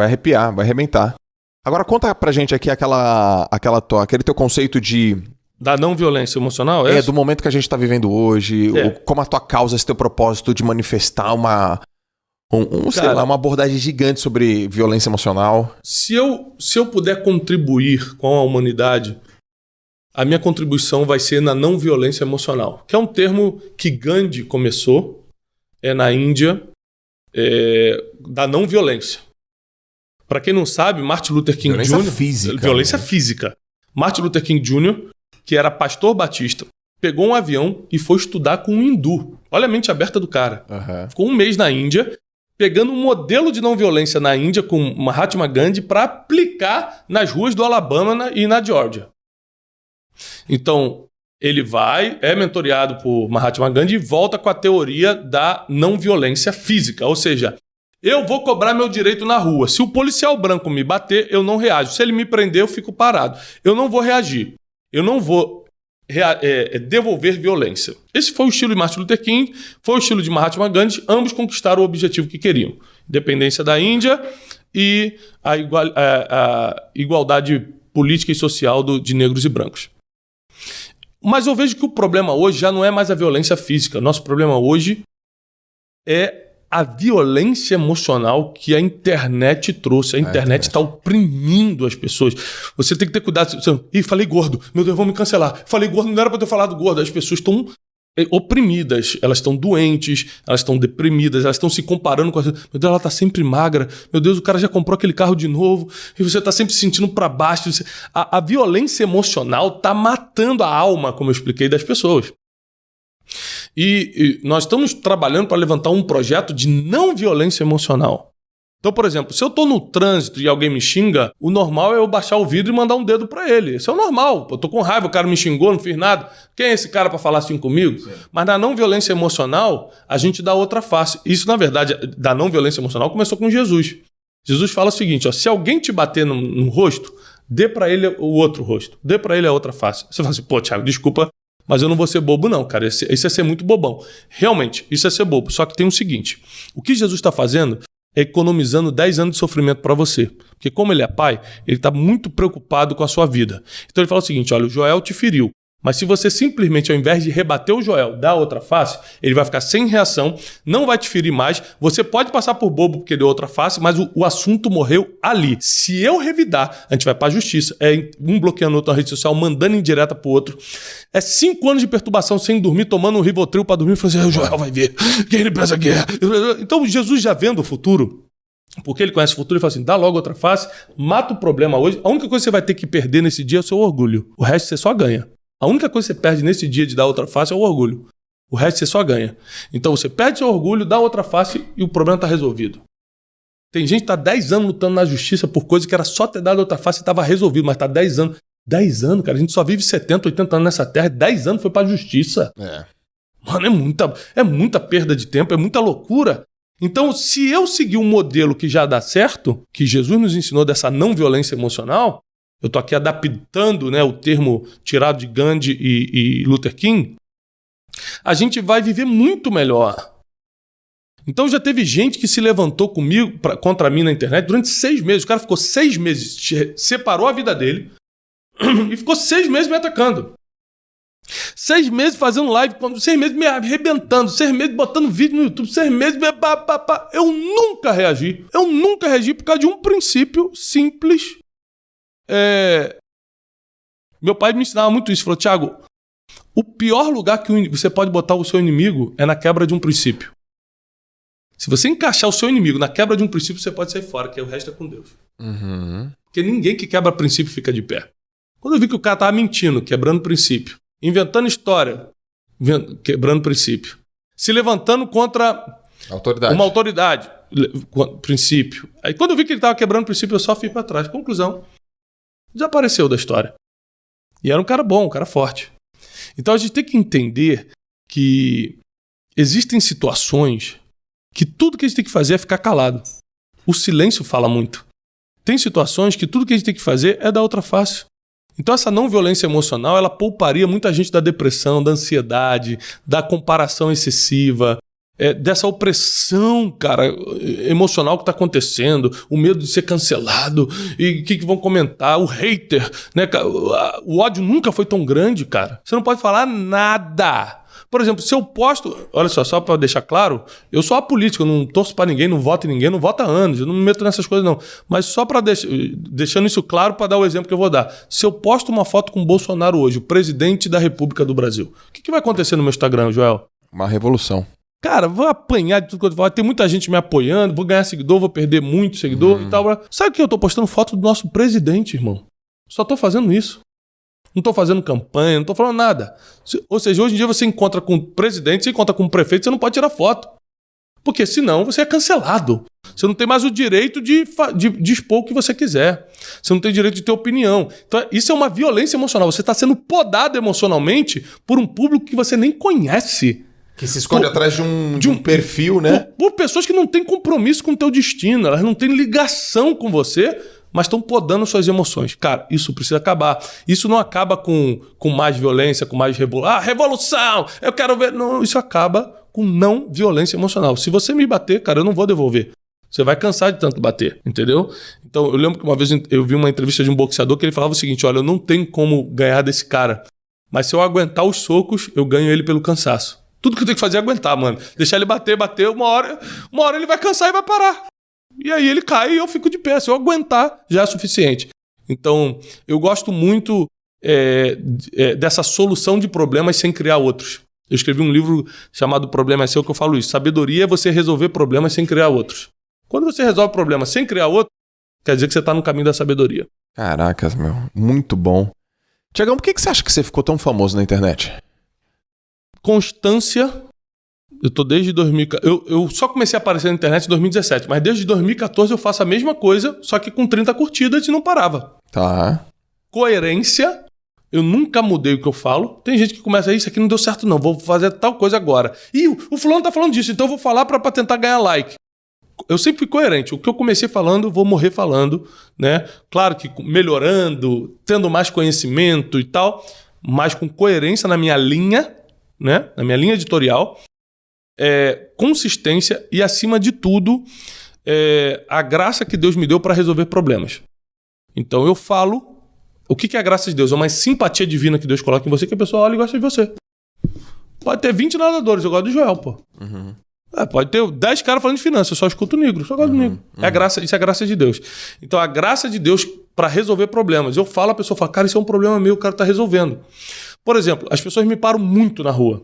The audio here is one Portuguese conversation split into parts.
Vai arrepiar, vai arrebentar. Agora conta pra gente aqui aquele teu conceito de... Da não violência emocional, do momento que a gente tá vivendo hoje, como a tua causa, esse teu propósito de manifestar uma abordagem gigante sobre violência emocional. Se eu puder contribuir com a humanidade, a minha contribuição vai ser na não violência emocional, que é um termo que Gandhi começou na Índia, da não violência. Para quem não sabe, Martin Luther King Jr. Violência física. Martin Luther King Jr., que era pastor batista, pegou um avião e foi estudar com um hindu. Olha a mente aberta do cara. Ficou um mês na Índia, pegando um modelo de não violência na Índia com Mahatma Gandhi para aplicar nas ruas do Alabama e na Geórgia. Então, ele é mentoreado por Mahatma Gandhi e volta com a teoria da não violência física. Ou seja, eu vou cobrar meu direito na rua. Se o policial branco me bater, eu não reajo. Se ele me prender, eu fico parado. Eu não vou reagir. Eu não vou devolver violência. Esse foi o estilo de Martin Luther King, foi o estilo de Mahatma Gandhi. Ambos conquistaram o objetivo que queriam. Independência da Índia e a igualdade política e social de negros e brancos. Mas eu vejo que o problema hoje já não é mais a violência física. Nosso problema hoje é a violência emocional que a internet trouxe. A internet está oprimindo as pessoas. Você tem que ter cuidado. Falei gordo. Meu Deus, vão me cancelar. Falei gordo, não era para ter falado gordo. As pessoas estão oprimidas. Elas estão doentes, elas estão deprimidas, elas estão se comparando com as... Meu Deus, ela está sempre magra. Meu Deus, o cara já comprou aquele carro de novo. E você está sempre se sentindo para baixo. A violência emocional está matando a alma, como eu expliquei, das pessoas. E nós estamos trabalhando para levantar um projeto de não violência emocional. Então, por exemplo, se eu estou no trânsito e alguém me xinga, o normal é eu baixar o vidro e mandar um dedo para ele. Isso é o normal. Eu estou com raiva, o cara me xingou, não fiz nada. Quem é esse cara para falar assim comigo? Sim. Mas na não violência emocional, a gente dá outra face. Isso, na verdade, da não violência emocional começou com Jesus. Jesus fala o seguinte, se alguém te bater no rosto, dê para ele o outro rosto. Dê para ele a outra face. Você fala assim, Thiago, desculpa, mas eu não vou ser bobo não, cara. Isso é ser muito bobão. Realmente, isso é ser bobo. Só que tem o seguinte, o que Jesus está fazendo é economizando 10 anos de sofrimento para você. Porque como ele é pai, ele está muito preocupado com a sua vida. Então ele fala o seguinte, olha, o Joel te feriu. Mas se você simplesmente, ao invés de rebater o Joel, dar outra face, ele vai ficar sem reação, não vai te ferir mais. Você pode passar por bobo porque deu outra face, mas o assunto morreu ali. Se eu revidar, a gente vai para a justiça. É um bloqueando o outro na rede social, mandando indireta pro outro. É 5 anos de perturbação sem dormir, tomando um Rivotril para dormir e falando assim, o Joel vai ver, quem ele pensa que é. Então Jesus já vendo o futuro, porque ele conhece o futuro, ele fala assim, dá logo outra face, mata o problema hoje. A única coisa que você vai ter que perder nesse dia é o seu orgulho. O resto você só ganha. A única coisa que você perde nesse dia de dar outra face é o orgulho. O resto você só ganha. Então você perde seu orgulho, dá outra face e o problema está resolvido. Tem gente que está 10 anos lutando na justiça por coisa que era só ter dado outra face e estava resolvido, mas está 10 anos. 10 anos, cara. A gente só vive 70, 80 anos nessa terra. 10 anos foi para a justiça. Mano, é muita perda de tempo, é muita loucura. Então, se eu seguir um modelo que já dá certo, que Jesus nos ensinou dessa não violência emocional, eu estou aqui adaptando, né, o termo tirado de Gandhi e Luther King, a gente vai viver muito melhor. Então já teve gente que se levantou comigo, contra mim na internet durante 6 meses. O cara ficou 6 meses, separou a vida dele e ficou 6 meses me atacando. 6 meses fazendo live, 6 meses me arrebentando, 6 meses botando vídeo no YouTube, 6 meses... Eu nunca reagi. Eu nunca reagi por causa de um princípio simples. Meu pai me ensinava muito isso. Falou, Thiago, o pior lugar que você pode botar o seu inimigo é na quebra de um princípio. Se você encaixar o seu inimigo na quebra de um princípio, você pode sair fora, que o resto é com Deus. Porque ninguém que quebra princípio fica de pé. Quando eu vi que o cara estava mentindo, quebrando princípio, inventando história, quebrando princípio, se levantando contra uma autoridade, princípio. Aí quando eu vi que ele estava quebrando princípio, eu só fui para trás. Conclusão. Desapareceu da história. E era um cara bom, um cara forte. Então a gente tem que entender que existem situações que tudo que a gente tem que fazer é ficar calado. O silêncio fala muito. Tem situações que tudo que a gente tem que fazer é dar outra face. Então essa não violência emocional, ela pouparia muita gente da depressão, da ansiedade, da comparação excessiva, dessa opressão, cara, emocional que tá acontecendo, o medo de ser cancelado, e o que vão comentar, o hater, né? O ódio nunca foi tão grande, cara. Você não pode falar nada. Por exemplo, se eu posto... Olha só pra deixar claro, eu sou apolítico, eu não torço pra ninguém, não voto em ninguém, não voto há anos, eu não me meto nessas coisas, não. Mas só pra deixando isso claro pra dar o exemplo que eu vou dar. Se eu posto uma foto com o Bolsonaro hoje, o presidente da República do Brasil, o que vai acontecer no meu Instagram, Joel? Uma revolução. Cara, vou apanhar de tudo que eu falo. Tem muita gente me apoiando, vou ganhar seguidor, vou perder muito seguidor e tal. Sabe que eu tô postando foto do nosso presidente, irmão? Só tô fazendo isso. Não tô fazendo campanha, não tô falando nada. Ou seja, hoje em dia você encontra com o presidente, você encontra com o prefeito, você não pode tirar foto. Porque senão você é cancelado. Você não tem mais o direito de expor o que você quiser. Você não tem direito de ter opinião. Então isso é uma violência emocional. Você está sendo podado emocionalmente por um público que você nem conhece. Que se esconde atrás de um perfil, né? Por pessoas que não têm compromisso com o teu destino. Elas não têm ligação com você, mas estão podando suas emoções. Cara, isso precisa acabar. Isso não acaba com mais violência, com mais revolução! Eu quero ver... Não, isso acaba com não violência emocional. Se você me bater, cara, eu não vou devolver. Você vai cansar de tanto bater, entendeu? Então, eu lembro que uma vez eu vi uma entrevista de um boxeador que ele falava o seguinte, olha, eu não tenho como ganhar desse cara, mas se eu aguentar os socos, eu ganho ele pelo cansaço. Tudo que eu tenho que fazer é aguentar, mano. Deixar ele bater, uma hora ele vai cansar e vai parar. E aí ele cai e eu fico de pé. Se eu aguentar, já é suficiente. Então, eu gosto muito dessa solução de problemas sem criar outros. Eu escrevi um livro chamado Problema é Seu, que eu falo isso. Sabedoria é você resolver problemas sem criar outros. Quando você resolve problemas sem criar outro, quer dizer que você está no caminho da sabedoria. Caracas, meu. Muito bom. Tiagão, por que você acha que você ficou tão famoso na internet? Constância. Eu tô desde 2014. Eu só comecei a aparecer na internet em 2017, mas desde 2014 eu faço a mesma coisa, só que com 30 curtidas e não parava. Tá. Coerência. Eu nunca mudei o que eu falo. Tem gente que começa, isso aqui não deu certo não, vou fazer tal coisa agora. E o fulano tá falando disso, então eu vou falar pra tentar ganhar like. Eu sempre fui coerente. O que eu comecei falando, eu vou morrer falando, né? Claro que melhorando, tendo mais conhecimento e tal, mas com coerência na minha linha, né? Na minha linha editorial, consistência e, acima de tudo, a graça que Deus me deu para resolver problemas. Então eu falo, o que é a graça de Deus? É uma simpatia divina que Deus coloca em você, que a pessoa olha e gosta de você. Pode ter 20 nadadores, eu gosto do Joel, pô. Uhum. Pode ter 10 caras falando de finanças, eu só escuto o negro, só gosto do negro. Isso é a graça de Deus. Então a graça de Deus para resolver problemas. Eu falo, a pessoa fala, cara, isso é um problema meu, o cara tá resolvendo. Por exemplo, as pessoas me param muito na rua.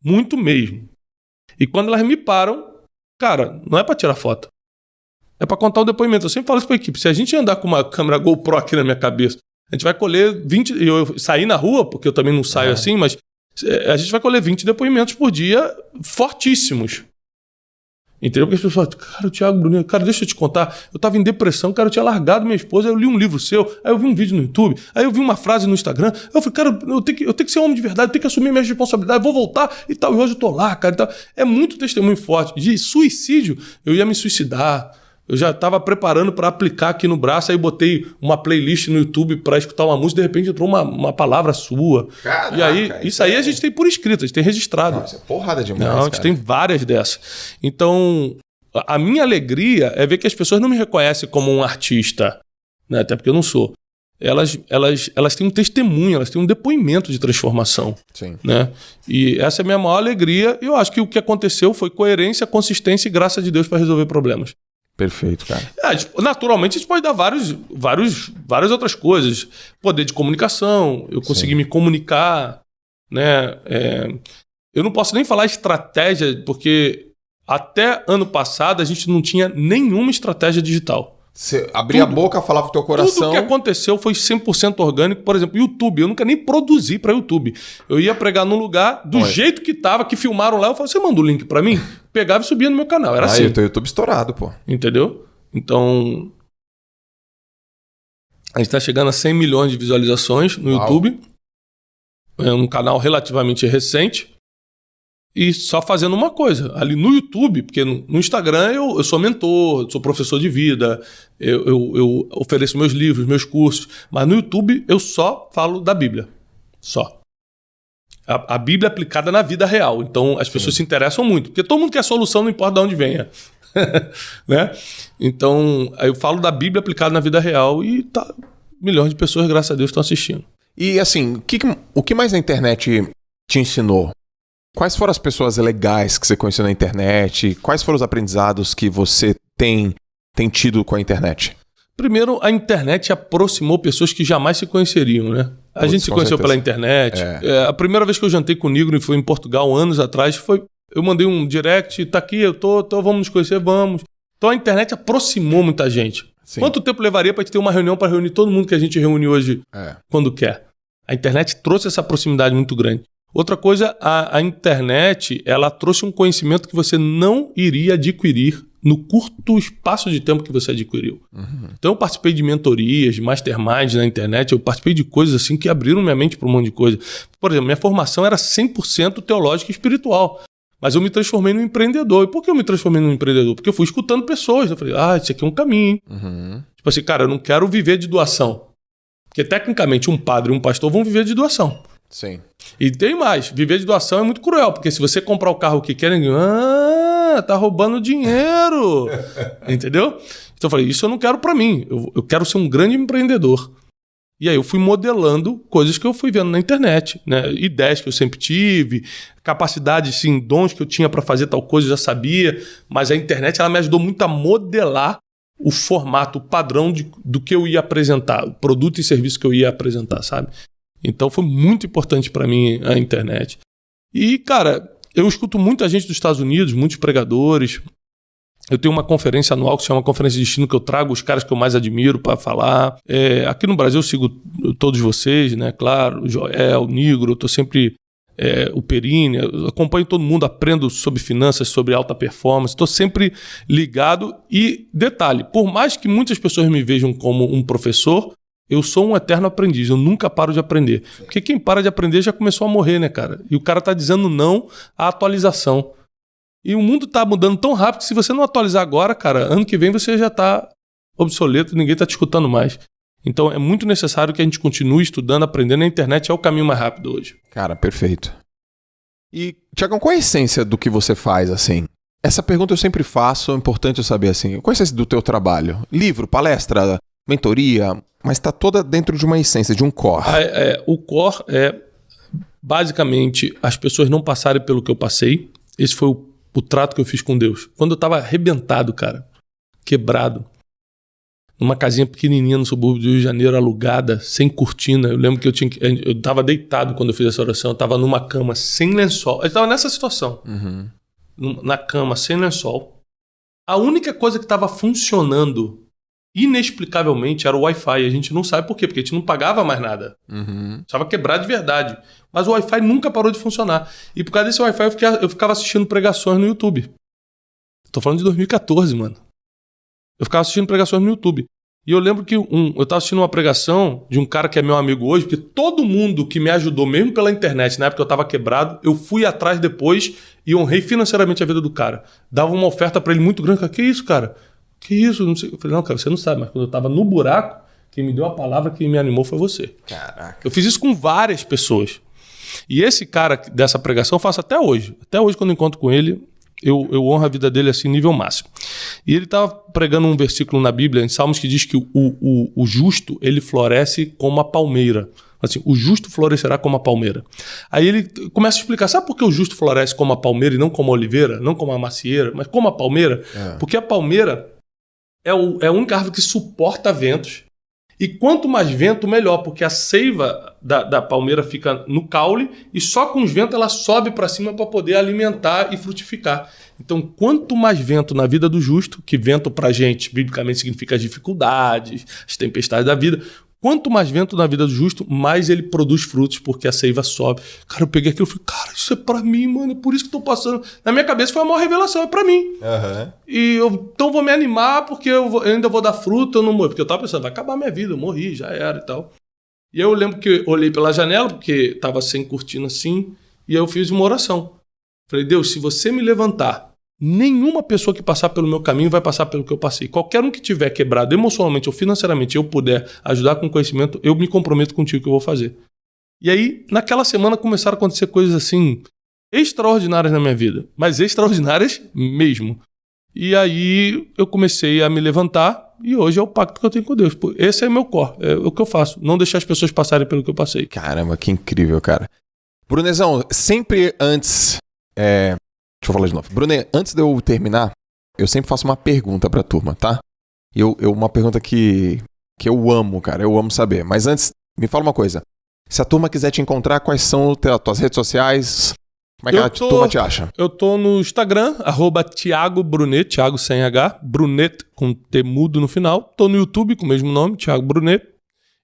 Muito mesmo. E quando elas me param, cara, não é para tirar foto. É para contar um depoimento. Eu sempre falo isso pra equipe. Se a gente andar com uma câmera GoPro aqui na minha cabeça, a gente vai colher 20... Eu saí na rua, porque eu também não saio assim, mas a gente vai colher 20 depoimentos por dia fortíssimos. Entendeu? Porque as pessoas falam, cara, o Thiago Brunet, cara, deixa eu te contar. Eu tava em depressão, cara, eu tinha largado minha esposa, aí eu li um livro seu, aí eu vi um vídeo no YouTube, aí eu vi uma frase no Instagram, eu falei, cara, eu tenho que ser homem de verdade, eu tenho que assumir minhas responsabilidades, vou voltar e tal, e hoje eu tô lá, cara, e tal. É muito testemunho forte. De suicídio, eu ia me suicidar. Eu já estava preparando para aplicar aqui no braço, aí botei uma playlist no YouTube para escutar uma música, de repente entrou uma palavra sua. Caraca, e aí, isso aí a gente tem por escrito, a gente tem registrado. Nossa, é porrada demais, Não, a gente tem várias dessas. Então, a minha alegria é ver que as pessoas não me reconhecem como um artista, né? Até porque eu não sou. Elas têm um testemunho, elas têm um depoimento de transformação. Sim. Né? E essa é a minha maior alegria. Eu acho que o que aconteceu foi coerência, consistência e graça de Deus para resolver problemas. Perfeito, cara. Naturalmente, a gente pode dar várias outras coisas. Poder de comunicação, eu consegui me comunicar, né? Eu não posso nem falar estratégia, porque até ano passado a gente não tinha nenhuma estratégia digital. Você abria a boca, falava com o teu coração. Tudo que aconteceu foi 100% orgânico. Por exemplo, YouTube. Eu nunca nem produzi para YouTube. Eu ia pregar num lugar do jeito que tava, que filmaram lá. Eu falei, você manda o link para mim? Pegava e subia no meu canal. Era assim. Aí, o teu YouTube estourado, pô. Entendeu? Então, a gente tá chegando a 100 milhões de visualizações no YouTube. É um canal relativamente recente. E só fazendo uma coisa, ali no YouTube, porque no Instagram eu sou mentor, sou professor de vida, eu ofereço meus livros, meus cursos, mas no YouTube eu só falo da Bíblia, só. A Bíblia é aplicada na vida real. Então, as pessoas se interessam muito. Porque todo mundo quer solução, não importa de onde venha. Né? Então, eu falo da Bíblia aplicada na vida real e milhões de pessoas, graças a Deus, estão assistindo. E assim, o que mais a internet te ensinou? Quais foram as pessoas legais que você conheceu na internet? Quais foram os aprendizados que você tem tido com a internet? Primeiro, a internet aproximou pessoas que jamais se conheceriam, né? A gente se conheceu pela internet. A primeira vez que eu jantei com o Nigro foi em Portugal, anos atrás, eu mandei um direct, tá aqui, eu tô, vamos nos conhecer, vamos. Então a internet aproximou muita gente. Sim. Quanto tempo levaria pra gente ter uma reunião para reunir todo mundo que a gente reúne hoje quando quer? A internet trouxe essa proximidade muito grande. Outra coisa, a internet, ela trouxe um conhecimento que você não iria adquirir no curto espaço de tempo que você adquiriu. Uhum. Então eu participei de mentorias, de masterminds na internet, eu participei de coisas assim que abriram minha mente para um monte de coisa. Por exemplo, minha formação era 100% teológica e espiritual, mas eu me transformei num empreendedor. E por que eu me transformei num empreendedor? Porque eu fui escutando pessoas, eu falei, isso aqui é um caminho. Uhum. Tipo assim, cara, eu não quero viver de doação. Porque tecnicamente um padre e um pastor vão viver de doação. Sim. E tem mais, viver de doação é muito cruel, porque se você comprar o carro que quer, tá roubando dinheiro. Entendeu? Então eu falei, isso eu não quero pra mim, eu quero ser um grande empreendedor. E aí eu fui modelando coisas que eu fui vendo na internet, né? Ideias que eu sempre tive, capacidades, sim, dons que eu tinha pra fazer tal coisa, eu já sabia, mas a internet ela me ajudou muito a modelar o formato, o padrão do que eu ia apresentar, o produto e serviço que eu ia apresentar, sabe? Então foi muito importante para mim a internet. E, cara, eu escuto muita gente dos Estados Unidos, muitos pregadores. Eu tenho uma conferência anual que se chama Conferência de Destino, que eu trago os caras que eu mais admiro para falar. Aqui no Brasil eu sigo todos vocês, né? Claro, o Joel, o Nigro, eu tô sempre... o Perini, eu acompanho todo mundo, aprendo sobre finanças, sobre alta performance, estou sempre ligado. E, detalhe, por mais que muitas pessoas me vejam como um professor, eu sou um eterno aprendiz, eu nunca paro de aprender. Porque quem para de aprender já começou a morrer, né, cara? E o cara tá dizendo não à atualização. E o mundo tá mudando tão rápido que se você não atualizar agora, cara, ano que vem você já tá obsoleto, ninguém tá te escutando mais. Então é muito necessário que a gente continue estudando, aprendendo. A internet é o caminho mais rápido hoje. Cara, perfeito. E, Tiagão, qual é a essência do que você faz, assim? Essa pergunta eu sempre faço, é importante eu saber, assim. Qual é a essência do teu trabalho? Livro, palestra, mentoria, mas está toda dentro de uma essência, de um core. O core é, basicamente, as pessoas não passarem pelo que eu passei. Esse foi o trato que eu fiz com Deus. Quando eu estava arrebentado, cara, quebrado, numa casinha pequenininha no subúrbio do Rio de Janeiro, alugada, sem cortina. Eu lembro que eu estava deitado quando eu fiz essa oração, eu estava numa cama sem lençol. Eu estava nessa situação, na cama, sem lençol. A única coisa que estava funcionando inexplicavelmente era o Wi-Fi. A gente não sabe por quê, porque a gente não pagava mais nada. Estava quebrado de verdade. Mas o Wi-Fi nunca parou de funcionar. E por causa desse Wi-Fi eu ficava assistindo pregações no YouTube. Tô falando de 2014, mano. Eu ficava assistindo pregações no YouTube. E eu lembro que eu estava assistindo uma pregação de um cara que é meu amigo hoje, porque todo mundo que me ajudou, mesmo pela internet, na época eu estava quebrado, eu fui atrás depois e honrei financeiramente a vida do cara. Dava uma oferta para ele muito grande. Que isso, cara? Que isso? Não sei. Eu falei, não, cara, você não sabe, mas quando eu estava no buraco, quem me deu a palavra que me animou foi você. Caraca. Eu fiz isso com várias pessoas. E esse cara dessa pregação eu faço até hoje. Até hoje, quando eu encontro com ele, eu honro a vida dele assim, nível máximo. E ele estava pregando um versículo na Bíblia, em Salmos, que diz que o justo, ele floresce como a palmeira. Assim, o justo florescerá como a palmeira. Aí ele começa a explicar, sabe por que o justo floresce como a palmeira e não como a oliveira, não como a macieira, mas como a palmeira? Porque a palmeira é a única árvore que suporta ventos. E quanto mais vento, melhor, porque a seiva da palmeira fica no caule e só com os ventos ela sobe para cima para poder alimentar e frutificar. Então, quanto mais vento na vida do justo, que vento para a gente, biblicamente, significa as dificuldades, as tempestades da vida, quanto mais vento na vida do justo, mais ele produz frutos, porque a seiva sobe. Cara, eu peguei aquilo e falei, cara, isso é pra mim, mano, é por isso que eu tô passando. Na minha cabeça foi a maior revelação, é pra mim. E então vou me animar, porque eu ainda vou dar fruto, eu não morro. Porque eu tava pensando, vai acabar a minha vida, eu morri, já era e tal. E aí eu lembro que eu olhei pela janela, porque tava sem cortina assim, e aí eu fiz uma oração. Falei, Deus, se você me levantar, nenhuma pessoa que passar pelo meu caminho vai passar pelo que eu passei. Qualquer um que tiver quebrado emocionalmente ou financeiramente, eu puder ajudar com conhecimento, eu me comprometo contigo que eu vou fazer. E aí, naquela semana, começaram a acontecer coisas assim, extraordinárias na minha vida. Mas extraordinárias mesmo. E aí, eu comecei a me levantar e hoje é o pacto que eu tenho com Deus. Esse é o meu core, é o que eu faço. Não deixar as pessoas passarem pelo que eu passei. Caramba, que incrível, cara. Brunezão, sempre antes... Deixa eu falar de novo. Brune, antes de eu terminar, eu sempre faço uma pergunta pra turma, tá? Uma pergunta que eu amo, cara. Eu amo saber. Mas antes, me fala uma coisa. Se a turma quiser te encontrar, quais são as tuas redes sociais? Como é que a turma te acha? Eu tô no Instagram, @Thiago Brunet, Thiago sem H, Brunet com T mudo no final. Tô no YouTube com o mesmo nome, Thiago Brunet.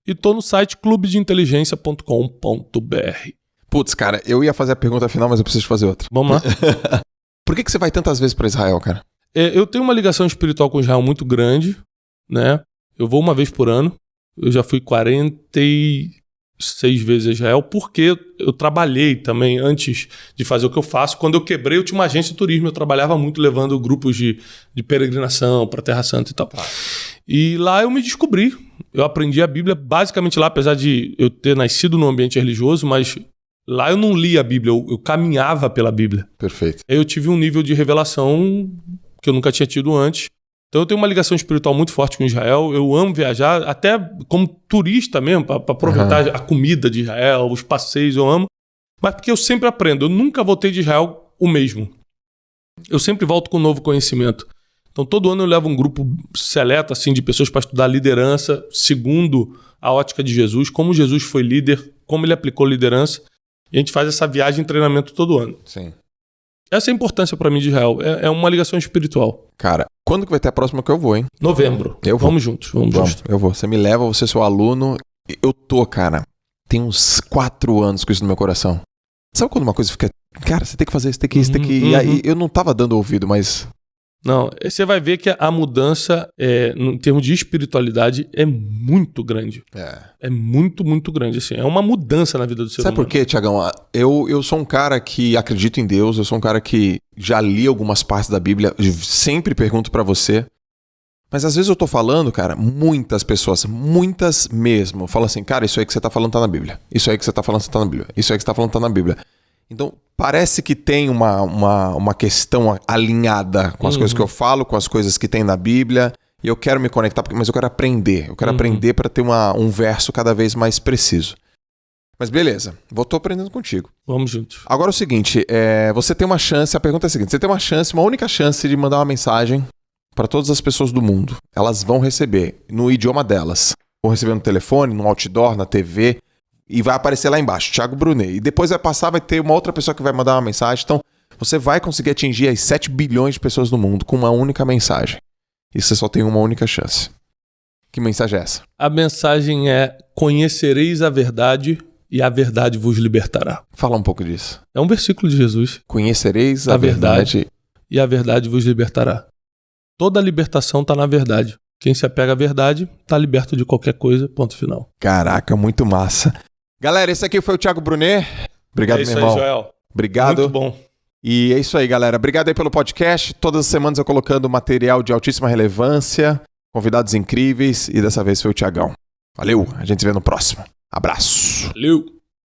E tô no site clubedeinteligência.com.br. Putz, cara, eu ia fazer a pergunta final, mas eu preciso fazer outra. Vamos lá. Por que você vai tantas vezes pra Israel, cara? Eu tenho uma ligação espiritual com Israel muito grande, né? Eu vou uma vez por ano. Eu já fui 46 vezes a Israel, porque eu trabalhei também antes de fazer o que eu faço. Quando eu quebrei, eu tinha uma agência de turismo. Eu trabalhava muito levando grupos de peregrinação para Terra Santa e tal. E lá eu me descobri. Eu aprendi a Bíblia basicamente lá, apesar de eu ter nascido num ambiente religioso, mas lá eu não lia a Bíblia, eu caminhava pela Bíblia. Perfeito. Aí eu tive um nível de revelação que eu nunca tinha tido antes. Então eu tenho uma ligação espiritual muito forte com Israel. Eu amo viajar, até como turista mesmo, para aproveitar a comida de Israel, os passeios, eu amo. Mas porque eu sempre aprendo. Eu nunca voltei de Israel o mesmo. Eu sempre volto com um novo conhecimento. Então todo ano eu levo um grupo seleto assim, de pessoas para estudar liderança, segundo a ótica de Jesus, como Jesus foi líder, como ele aplicou liderança. E a gente faz essa viagem e treinamento todo ano. Sim. Essa é a importância pra mim de Israel. É uma ligação espiritual. Cara, quando que vai ter a próxima que eu vou, hein? Novembro. Eu vou. Vamos juntos. Vamos juntos. Eu vou. Você me leva, você é seu aluno. Eu tô, cara, tem uns 4 anos com isso no meu coração. Sabe quando uma coisa fica... Cara, você tem que fazer isso, tem que isso, tem que... E aí eu não tava dando ouvido, mas... Não, você vai ver que a mudança, em termos de espiritualidade, é muito grande. É muito, muito grande. Assim. É uma mudança na vida do ser humano. Sabe por quê, Tiagão? Eu sou um cara que acredita em Deus, eu sou um cara que já li algumas partes da Bíblia, sempre pergunto pra você. Mas às vezes eu tô falando, cara, muitas pessoas, muitas mesmo, falam assim, cara, isso aí que você tá falando tá na Bíblia. Isso aí que você tá falando tá na Bíblia. Isso aí que você tá falando tá na Bíblia. Então, parece que tem uma questão alinhada com as coisas que eu falo, com as coisas que tem na Bíblia. E eu quero me conectar, mas eu quero aprender. Eu quero aprender para ter um verso cada vez mais preciso. Mas beleza, tô aprendendo contigo. Vamos juntos. Agora é o seguinte, você tem uma chance, a pergunta é a seguinte, você tem uma única chance de mandar uma mensagem para todas as pessoas do mundo. Elas vão receber no idioma delas. Vão receber no telefone, no outdoor, na TV... E vai aparecer lá embaixo, Thiago Brunet. E depois vai ter uma outra pessoa que vai mandar uma mensagem. Então, você vai conseguir atingir as 7 bilhões de pessoas no mundo com uma única mensagem. E você só tem uma única chance. Que mensagem é essa? A mensagem é: conhecereis a verdade e a verdade vos libertará. Fala um pouco disso. É um versículo de Jesus. Conhecereis a verdade e a verdade vos libertará. Toda a libertação está na verdade. Quem se apega à verdade está liberto de qualquer coisa, ponto final. Caraca, muito massa. Galera, esse aqui foi o Thiago Brunet. Obrigado, meu irmão. É isso aí, Joel. Obrigado. Muito bom. E é isso aí, galera. Obrigado aí pelo podcast. Todas as semanas eu colocando material de altíssima relevância, convidados incríveis, e dessa vez foi o Thiagão. Valeu, a gente se vê no próximo. Abraço. Valeu.